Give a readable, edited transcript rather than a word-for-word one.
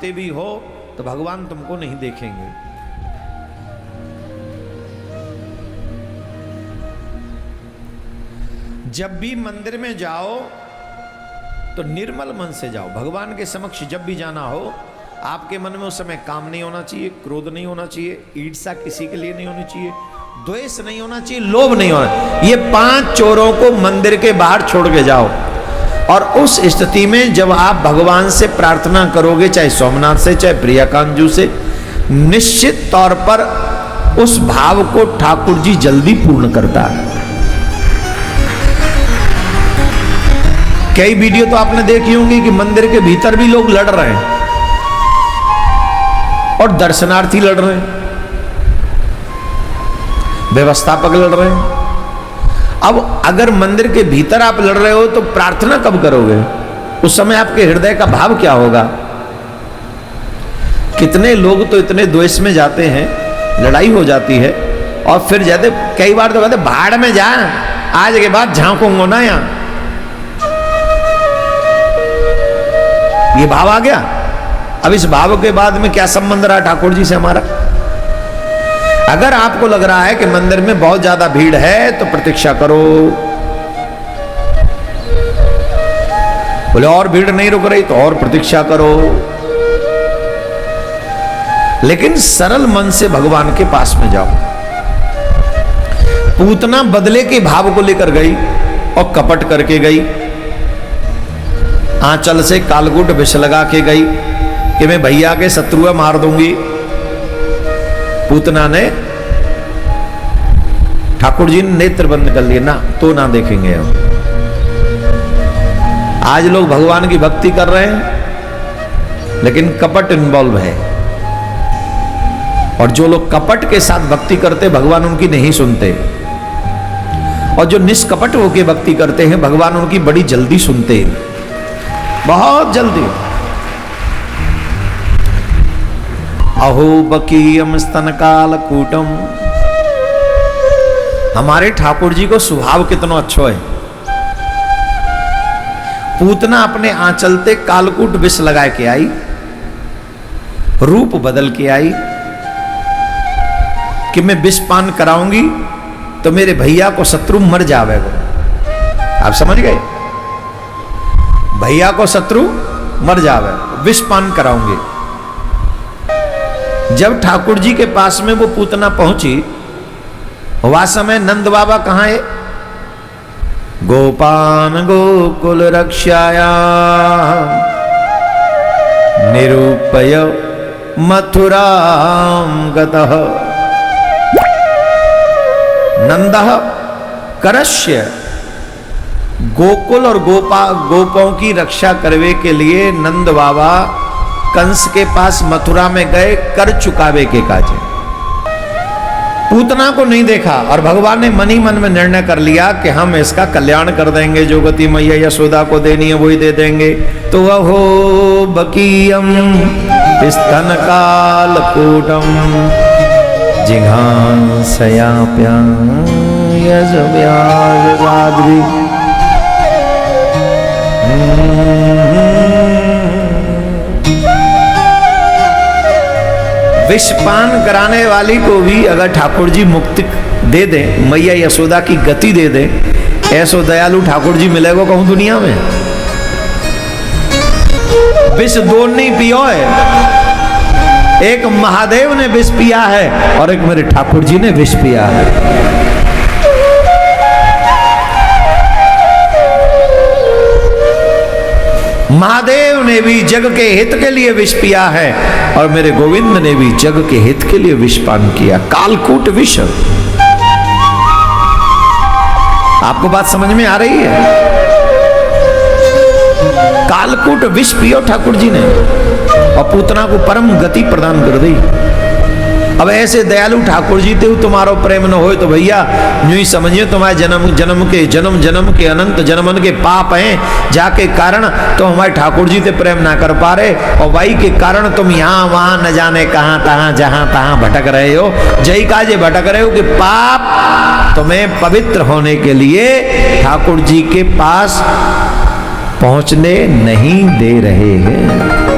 भी हो तो भगवान तुमको नहीं देखेंगे। जब भी मंदिर में जाओ तो निर्मल मन से जाओ। भगवान के समक्ष जब भी जाना हो, आपके मन में उस समय काम नहीं होना चाहिए, क्रोध नहीं होना चाहिए, ईर्ष्या किसी के लिए नहीं होनी चाहिए, द्वेष नहीं होना चाहिए, लोभ नहीं होना। ये 5 चोरों को मंदिर के बाहर छोड़ के जाओ। और उस स्थिति में जब आप भगवान से प्रार्थना करोगे, चाहे सोमनाथ से चाहे प्रियाकांत से, निश्चित तौर पर उस भाव को ठाकुर जी जल्दी पूर्ण करता है। कई वीडियो तो आपने देखी होंगी कि मंदिर के भीतर भी लोग लड़ रहे हैं और दर्शनार्थी लड़ रहे हैं, व्यवस्थापक लड़ रहे हैं। अब अगर मंदिर के भीतर आप लड़ रहे हो तो प्रार्थना कब करोगे? उस समय आपके हृदय का भाव क्या होगा? कितने लोग तो इतने द्वेष में जाते हैं, लड़ाई हो जाती है और फिर जाते, कई बार तो कहते भाड़ में जा, आज के बाद झांकूंगा ना यहां। ये भाव आ गया। अब इस भाव के बाद में क्या संबंध रहा ठाकुर जी से हमारा? अगर आपको लग रहा है कि मंदिर में बहुत ज्यादा भीड़ है तो प्रतीक्षा करो, बोले और भीड़ नहीं रुक रही तो और प्रतीक्षा करो, लेकिन सरल मन से भगवान के पास में जाओ। पूतना बदले के भाव को लेकर गई और कपट करके गई, आंचल से कालकूट विष लगा के गई कि मैं भैया के शत्रु मार दूंगी। पूतना ने, ठाकुर जी ने नेत्र बंद कर लिए, ना तो ना देखेंगे हम। आज लोग भगवान की भक्ति कर रहे हैं लेकिन कपट इन्वॉल्व है, और जो लोग कपट के साथ भक्ति करते भगवान उनकी नहीं सुनते, और जो निष्कपट होकर भक्ति करते हैं भगवान उनकी बड़ी जल्दी सुनते हैं, बहुत जल्दी। अहो बकीयम स्तन कालकूटम। हमारे ठाकुर जी को स्वभाव कितना अच्छा है। पूतना अपने आंचलते कालकूट विष लगा के आई, रूप बदल के आई कि मैं विष पान कराऊंगी तो मेरे भैया को शत्रु मर जावेगा। आप समझ गए? भैया को शत्रु मर जावे, विष पान कराऊंगी। जब ठाकुर जी के पास में वो पूतना पहुंची, वह समय नंद बाबा कहां है? गोपान गोकुल रक्षाया निरूपय मथुराम गतः। नंदः करस्य, गोकुल और गोपों की रक्षा करने के लिए नंद बाबा कंस के पास मथुरा में गए, कर चुकावे के काज। पूतना को नहीं देखा और भगवान ने मन ही मन में निर्णय कर लिया कि हम इसका कल्याण कर देंगे, जो गति मैया यशोदा को देनी है वही दे देंगे। तो अहो बकीयम स्तन कालकूटम जिघांसयाप्यायजव्याजगाद्रि। विषपान कराने वाली को भी अगर ठाकुर जी मुक्ति दे दें, मैया यशोदा की गति दे दें, ऐसो दयालु ठाकुर जी मिलेगा कहूं दुनिया में? विष दो नहीं पियो है, एक महादेव ने विष पिया है और एक मेरे ठाकुर जी ने विष पिया है। महादेव ने भी जग के हित के लिए विष पिया है और मेरे गोविंद ने भी जग के हित के लिए विष पान किया, कालकूट विष। आपको बात समझ में आ रही है? कालकूट विष पियो ठाकुर जी ने और पूतना को परम गति प्रदान कर दी। अब ऐसे दयालु ठाकुर जी थे, तुम्हारो प्रेम न हो तो भैया यूं ही समझिए तुम्हारे जन्म के अनंत जन्मन के पाप हैं, जाके कारण तो हमारे ठाकुर जी से प्रेम ना कर पा रहे, और वही के कारण तुम यहाँ वहां न जाने कहां तहां जहां तहां भटक रहे हो। जय काजे भटक रहे हो कि पाप तुम्हें पवित्र होने के लिए ठाकुर जी के पास पहुंचने नहीं दे रहे हैं।